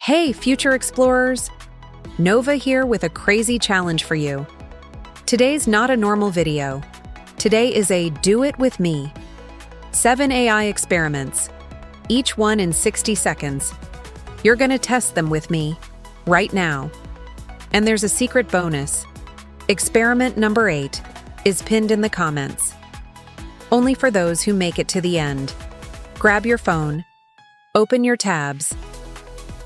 Hey, future explorers! Nova here with a crazy challenge for you. Today's not a normal video. Today is a Do It With Me. 7 AI experiments, each one in 60 seconds. You're gonna test them with me, right now. And there's a secret bonus. Experiment number 8 is pinned in the comments. Only for those who make it to the end. Grab your phone, open your tabs.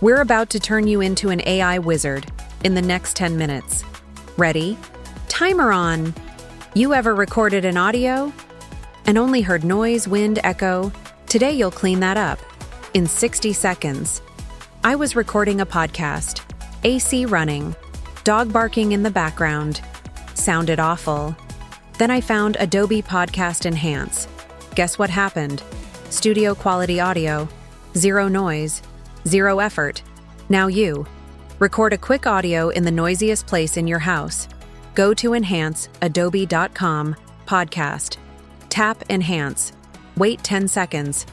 We're about to turn you into an AI wizard in the next 10 minutes. Ready? Timer on. You ever recorded an audio and only heard noise, wind, echo? Today you'll clean that up in 60 seconds. I was recording a podcast, AC running, dog barking in the background. Sounded awful. Then I found Adobe Podcast Enhance. Guess what happened? Studio quality audio, zero noise, zero effort. Now you. Record a quick audio in the noisiest place in your house. Go to Enhance, adobe.com, podcast. Tap Enhance. Wait 10 seconds.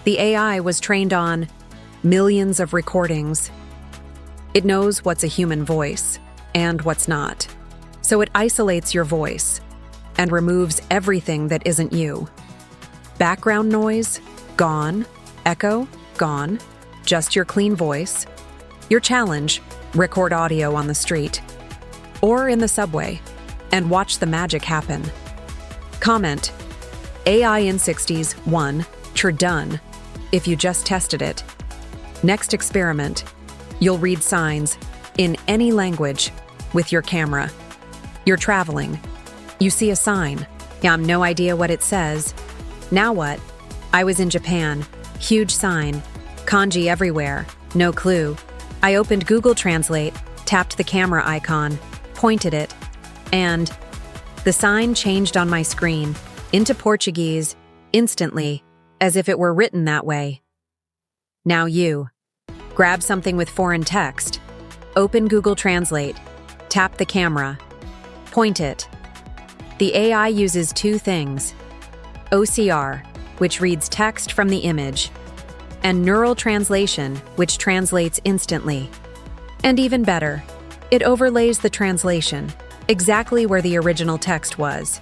The AI was trained on millions of recordings. It knows what's a human voice and what's not. So it isolates your voice and removes everything that isn't you. Background noise, gone. Echo, gone. Just your clean voice. Your challenge, record audio on the street or in the subway and watch the magic happen. Comment, AI in 60s, 1, you're done if you just tested it. Next experiment, you'll read signs in any language with your camera. You're traveling. You see a sign. You have no idea what it says. Now what? I was in Japan. Huge sign. Kanji everywhere. No clue. I opened Google Translate, tapped the camera icon, pointed it, and the sign changed on my screen into Portuguese instantly, as if it were written that way. Now you. Grab something with foreign text. Open Google Translate. Tap the camera. Point it. The AI uses 2 things. OCR, which reads text from the image, and neural translation, which translates instantly. And even better, it overlays the translation exactly where the original text was.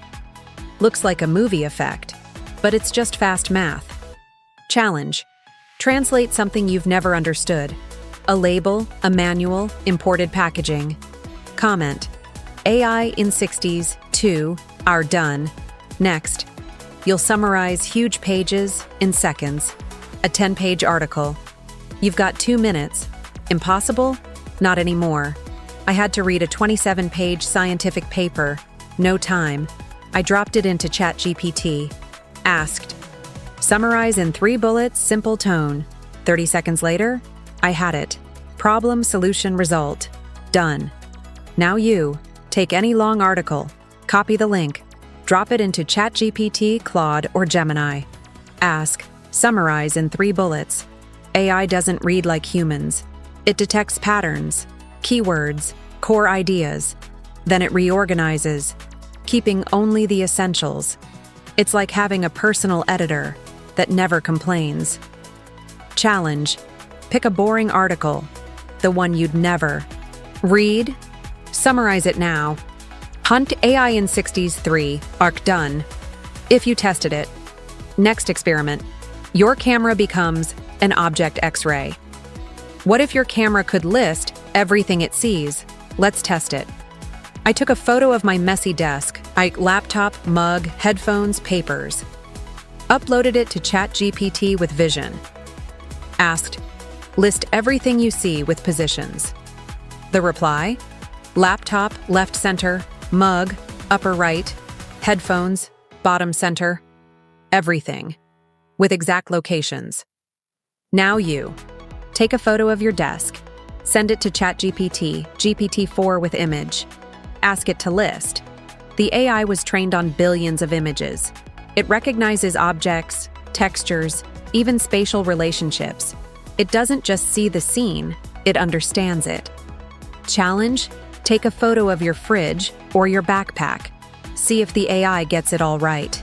Looks like a movie effect, but it's just fast math. Challenge. Translate something you've never understood. A label, a manual, imported packaging. Comment. AI in 60s, 2, are done. Next, you'll summarize huge pages in seconds. A 10-page article. You've got 2 minutes. Impossible? Not anymore. I had to read a 27-page scientific paper. No time. I dropped it into ChatGPT. Asked, summarize in 3 bullets, simple tone. 30 seconds later, I had it. Problem, solution, result. Done. Now you. Take any long article, copy the link, drop it into ChatGPT, Claude, or Gemini. Ask, summarize in 3 bullets. AI doesn't read like humans. It detects patterns, keywords, core ideas. Then it reorganizes, keeping only the essentials. It's like having a personal editor that never complains. Challenge. Pick a boring article, the one you'd never read. Summarize it now. Hunt AI in 60s 3, arc done. If you tested it. Next experiment. Your camera becomes an object X-ray. What if your camera could list everything it sees? Let's test it. I took a photo of my messy desk, laptop, mug, headphones, papers. Uploaded it to ChatGPT with Vision. Asked, list everything you see with positions. The reply? Laptop, left center, mug, upper right, headphones, bottom center, everything, with exact locations. Now you. Take a photo of your desk, send it to ChatGPT, GPT-4 with image. Ask it to list. The AI was trained on billions of images. It recognizes objects, textures, even spatial relationships. It doesn't just see the scene, it understands it. Challenge? Take a photo of your fridge or your backpack. See if the AI gets it all right.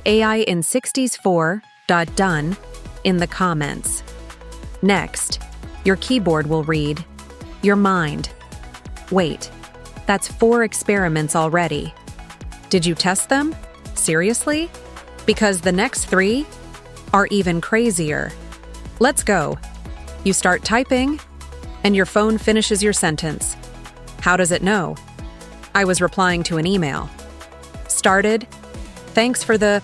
AI in 60s 4, done in the comments. Next, Your keyboard will read, your mind. Wait, that's 4 experiments already. Did you test them? Seriously? Because the next 3 are even crazier. Let's go. You start typing, and your phone finishes your sentence. How does it know? I was replying to an email. Started. Thanks for the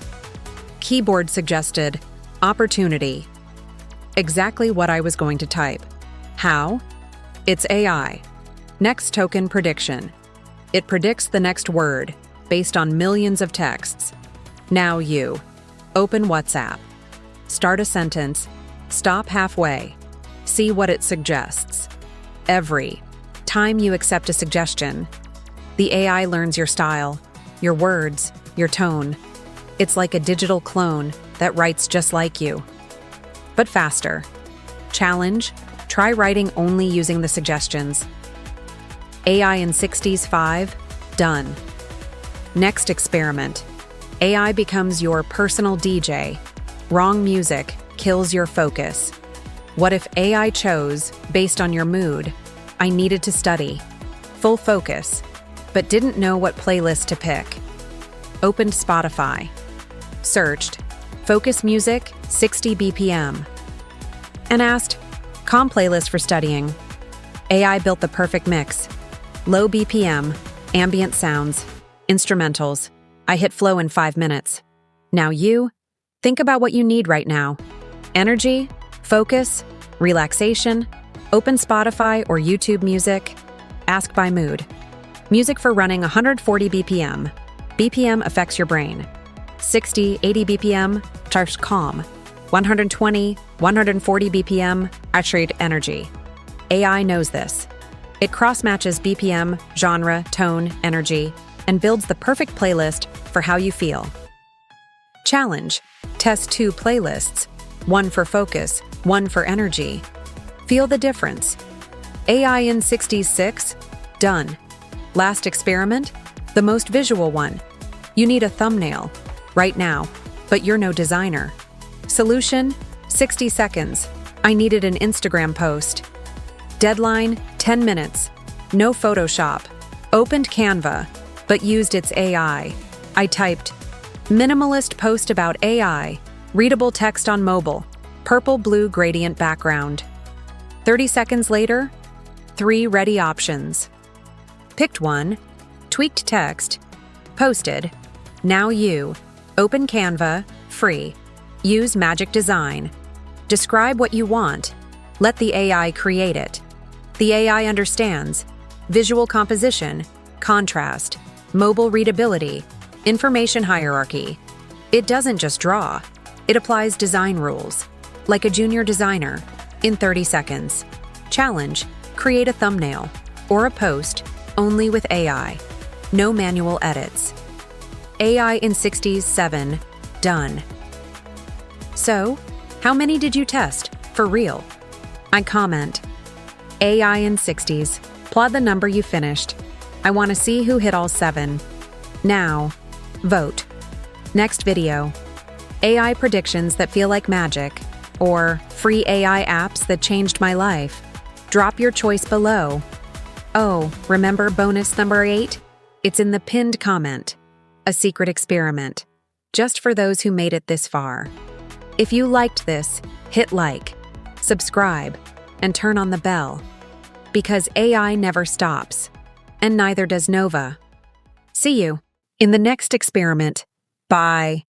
keyboard suggested opportunity. Exactly what I was going to type. How? It's AI. Next token prediction. It predicts the next word based on millions of texts. Now you. Open WhatsApp. Start a sentence. Stop halfway. See what it suggests. Every time you accept a suggestion, the AI learns your style, your words, your tone. It's like a digital clone that writes just like you, but faster. Challenge: try writing only using the suggestions. AI in 60s 5, done. Next experiment. AI becomes your personal DJ. Wrong music kills your focus. What if AI chose, based on your mood, I needed to study, full focus, but didn't know what playlist to pick? Opened Spotify. Searched, focus music, 60 BPM. And asked, calm playlist for studying. AI built the perfect mix. Low BPM, ambient sounds, instrumentals. I hit flow in 5 minutes. Now you, think about what you need right now. Energy, focus, relaxation, open Spotify or YouTube music. Ask by mood. Music for running 140 BPM. BPM affects your brain. 60, 80 BPM, charged calm. 120, 140 BPM, attribute energy. AI knows this. It cross-matches BPM, genre, tone, energy, and builds the perfect playlist for how you feel. Challenge: test 2 playlists, 1 for focus, 1 for energy. Feel the difference. AI in 60s 6, done. Last experiment, the most visual one. You need a thumbnail right now, but you're no designer. Solution: 60 seconds. I needed an Instagram post. Deadline: 10 minutes. No Photoshop. Opened Canva, but used its AI. I typed, minimalist post about AI, readable text on mobile, purple-blue gradient background. 30 seconds later, 3 ready options. Picked one, tweaked text, posted. Now you, open Canva, free. Use Magic Design. Describe what you want. Let the AI create it. The AI understands visual composition, contrast, mobile readability, information hierarchy. It doesn't just draw. It applies design rules, like a junior designer, in 30 seconds. Challenge: create a thumbnail or a post only with AI. No manual edits. AI in 60s 7, done. So, how many did you test, for real? I comment, AI in 60s, plot the number you finished. I want to see who hit all 7. Now, vote. Next video, AI predictions that feel like magic, or free AI apps that changed my life. Drop your choice below. Oh, remember bonus number 8? It's in the pinned comment. A secret experiment, just for those who made it this far. If you liked this, hit like, subscribe, and turn on the bell. Because AI never stops, and neither does Nova. See you in the next experiment. Bye.